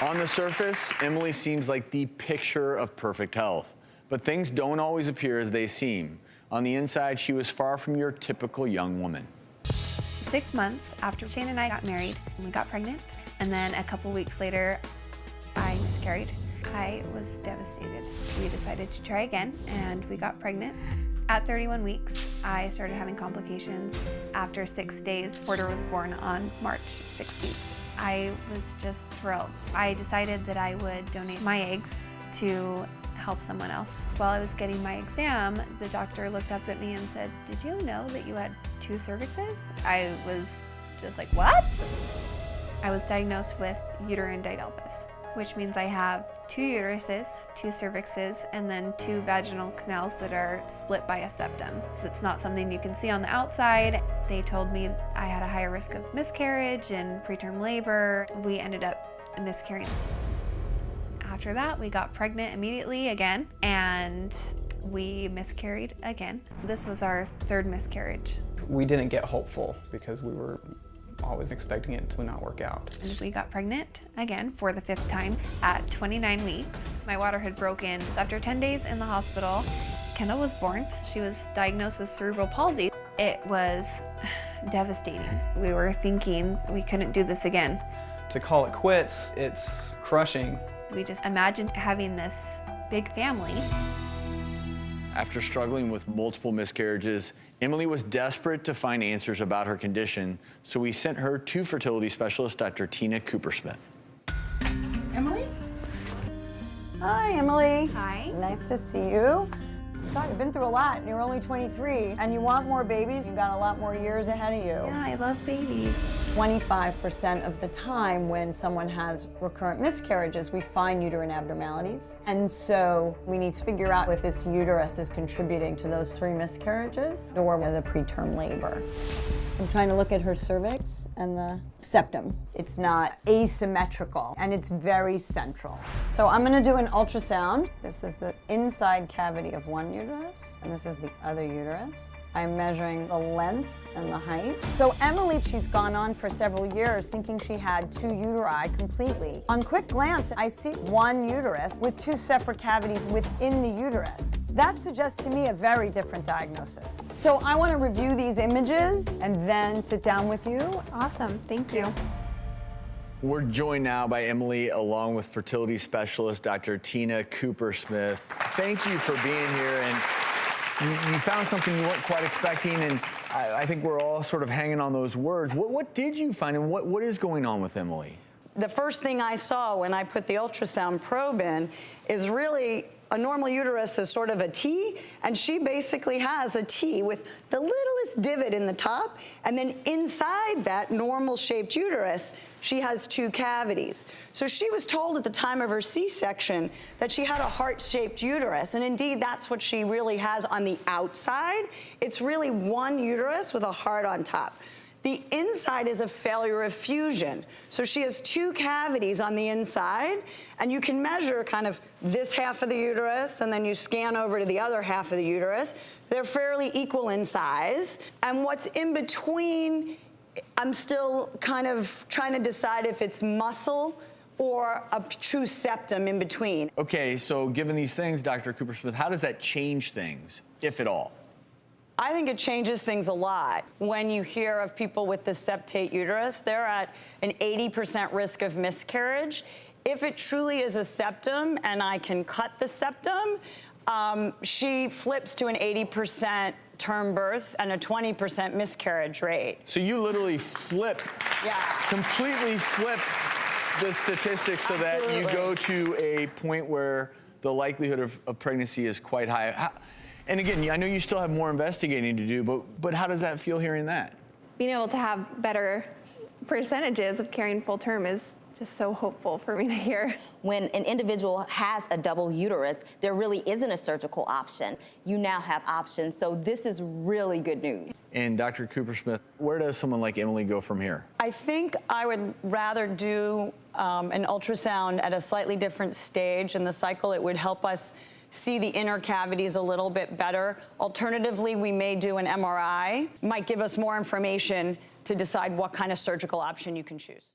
On the surface, Emily seems like the picture of perfect health, but things don't always appear as they seem. On the inside, she was far from your typical young woman. 6 months after Shane and I got married, we got pregnant, and then a couple weeks later, I miscarried. I was devastated. We decided to try again, and we got pregnant. At 31 weeks, I started having complications. After 6 days, Porter was born on March 16th. I was just thrilled. I decided that I would donate my eggs to help someone else. While I was getting my exam, the doctor looked up at me and said, "Did you know that you had 2 cervixes?" I was just like, what? I was diagnosed with uterine didelphys, which means I have 2 uteruses, 2 cervixes, and then 2 vaginal canals that are split by a septum. It's not something you can see on the outside. They told me I had a higher risk of miscarriage and preterm labor. We ended up miscarrying. After that, we got pregnant immediately again, and we miscarried again. This was our 3rd miscarriage. We didn't get hopeful because we were always expecting it to not work out. And we got pregnant again for the 5th time at 29 weeks. My water had broken. After 10 days in the hospital, Kendall was born. She was diagnosed with cerebral palsy. It was devastating. We were thinking we couldn't do this again. To call it quits, it's crushing. We just imagined having this big family. After struggling with multiple miscarriages, Emily was desperate to find answers about her condition, so we sent her to fertility specialist Dr. Tina Coopersmith. Emily? Hi, Emily. Hi. Nice to see you. So you've been through a lot, and you're only 23, and you want more babies. You've got a lot more years ahead of you. Yeah, I love babies. 25% of the time when someone has recurrent miscarriages, we find uterine abnormalities. And so we need to figure out if this uterus is contributing to those 3 miscarriages or the preterm labor. I'm trying to look at her cervix and the septum. It's not asymmetrical, and it's very central. So I'm gonna do an ultrasound. This is the inside cavity of one uterus, and this is the other uterus. I'm measuring the length and the height. So Emily, she's gone on for several years thinking she had 2 uteri completely. On quick glance, I see 1 uterus with 2 separate cavities within the uterus. That suggests to me a very different diagnosis. So I want to review these images and then sit down with you. Awesome, thank you. We're joined now by Emily, along with fertility specialist Dr. Tina Coopersmith. Thank you for being here, and you found something you weren't quite expecting, and I think we're all sort of hanging on those words. What did you find, and what is going on with Emily? The first thing I saw when I put the ultrasound probe in is really a normal uterus is sort of a T, and she basically has a T with the littlest divot in the top, and then inside that normal-shaped uterus, she has 2 cavities. So she was told at the time of her C-section that she had a heart-shaped uterus, and indeed that's what she really has on the outside. It's really 1 uterus with a heart on top. The inside is a failure of fusion. So she has 2 cavities on the inside, and you can measure kind of this half of the uterus, and then you scan over to the other half of the uterus. They're fairly equal in size. And what's in between, I'm still kind of trying to decide if it's muscle or a true septum in between. Okay, so given these things, Dr. Coopersmith, how does that change things, if at all? I think it changes things a lot. When you hear of people with the septate uterus, they're at an 80% risk of miscarriage. If it truly is a septum and I can cut the septum, she flips to an 80% term birth and a 20% miscarriage rate. So you literally completely flip the statistics so that you go to a point where the likelihood of pregnancy is quite high. And again, I know you still have more investigating to do, but how does that feel hearing that? Being able to have better percentages of carrying full term is just so hopeful for me to hear. When an individual has a double uterus, there really isn't a surgical option. You now have options, so this is really good news. And Dr. Coopersmith, where does someone like Emily go from here? I think I would rather do an ultrasound at a slightly different stage in the cycle. It would help us see the inner cavities a little bit better. Alternatively, we may do an MRI. Might give us more information to decide what kind of surgical option you can choose.